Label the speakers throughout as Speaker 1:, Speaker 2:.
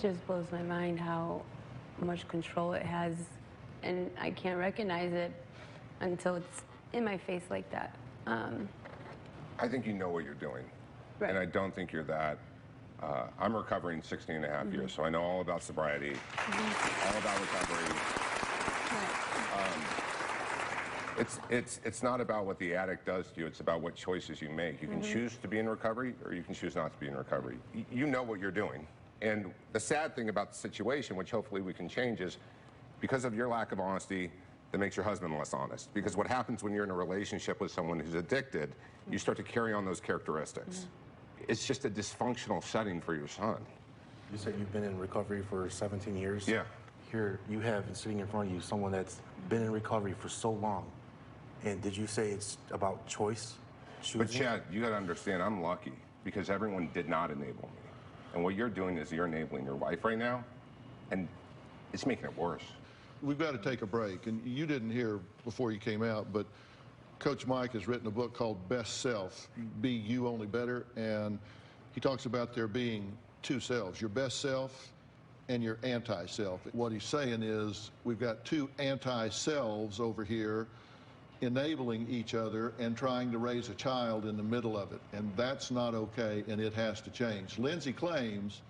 Speaker 1: just blows my mind how much control it has, and I can't recognize it until it's in my face like that.
Speaker 2: I think you know what you're doing,
Speaker 1: Right.
Speaker 2: and I don't think you're that. I'm recovering 16 and a half years, so I know all about sobriety, all about recovery. It's not about what the addict does to you, it's about what choices you make. You can choose to be in recovery, or you can choose not to be in recovery. You know what you're doing. And the sad thing about the situation, which hopefully we can change, is because of your lack of honesty, that makes your husband less honest. Because what happens when you're in a relationship with someone who's addicted, you start to carry on those characteristics. It's just a dysfunctional setting for your son.
Speaker 3: You said you've been in recovery for 17 years?
Speaker 2: Yeah.
Speaker 3: Here, you have sitting in front of you someone that's been in recovery for so long. And did you say it's about choice?
Speaker 2: But Chad, you gotta understand, I'm lucky because everyone did not enable me. And what you're doing is you're enabling your wife right now, and it's making it worse.
Speaker 4: We've got to take a break, and you didn't hear before you came out, but Coach Mike has written a book called Best Self, Be You Only Better, and he talks about there being two selves, your best self and your anti-self. What he's saying is we've got two anti-selves over here enabling each other and trying to raise a child in the middle of it, and that's not okay, and it has to change. Lindsay claims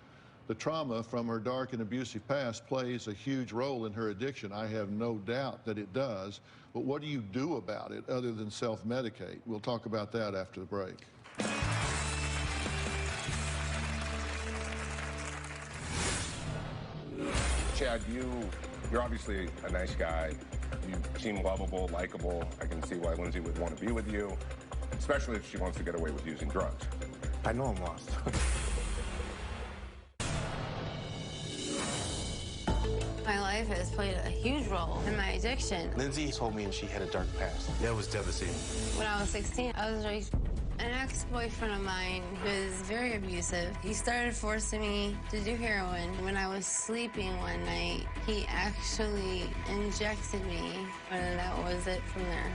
Speaker 4: the trauma from her dark and abusive past plays a huge role in her addiction. I have no doubt that it does, but what do you do about it other than self-medicate? We'll talk about that after the break.
Speaker 2: Chad, you're obviously a nice guy. You seem lovable, likable. I can see why Lindsay would want to be with you, especially if she wants to get away with using drugs.
Speaker 3: I know I'm lost.
Speaker 1: My life has played a huge role in my addiction.
Speaker 3: Lindsay told me she had a dark past. That was devastating.
Speaker 1: When I was 16, I was raised. An ex-boyfriend of mine was very abusive. He started forcing me to do heroin. When I was sleeping one night, he actually injected me, and that was it from there.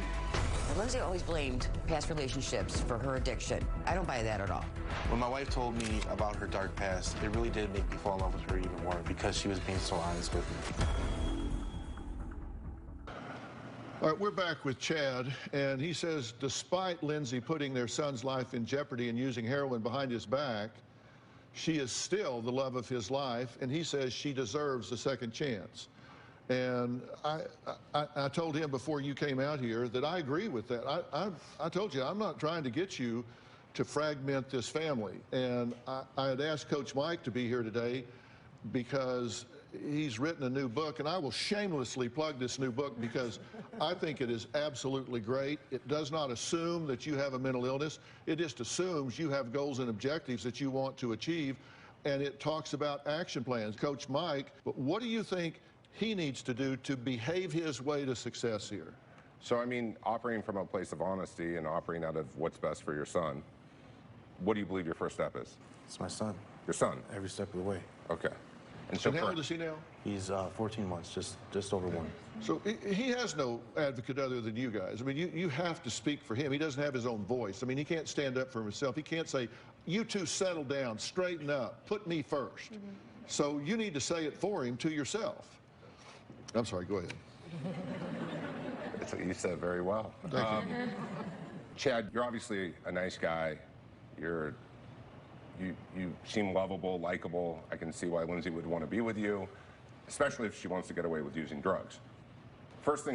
Speaker 5: Lindsay always blamed past relationships for her addiction. I don't buy that at all.
Speaker 3: When my wife told me about her dark past, it really did make me fall in love with her even more because she was being so honest with me.
Speaker 4: All right, we're back with Chad, and he says despite Lindsay putting their son's life in jeopardy and using heroin behind his back, she is still the love of his life, and he says she deserves a second chance. And I told him before you came out here that I agree with that. I told you I'm not trying to get you to fragment this family. And I had asked Coach Mike to be here today because he's written a new book, and I will shamelessly plug this new book because I think it is absolutely great. It does not assume that you have a mental illness. It just assumes you have goals and objectives that you want to achieve, and it talks about action plans. Coach Mike, but what do you think he needs to do to behave his way to success here?
Speaker 2: So, I mean, operating from a place of honesty and operating out of what's best for your son, what do you believe your first step is?
Speaker 3: It's my son.
Speaker 2: Your son?
Speaker 3: Every step of the way.
Speaker 2: Okay. And so
Speaker 4: And how old is he now?
Speaker 3: He's 14 months, just over one.
Speaker 4: So he has no advocate other than you guys. I mean, you have to speak for him. He doesn't have his own voice. I mean, he can't stand up for himself. He can't say, you two settle down, straighten up, put me first. So you need to say it for him to yourself. I'm sorry, go ahead.
Speaker 2: You said very well.
Speaker 4: Thank you.
Speaker 2: Chad, you're obviously a nice guy. You seem lovable, likable. I can see why Lindsay would want to be with you, especially if she wants to get away with using drugs. First thing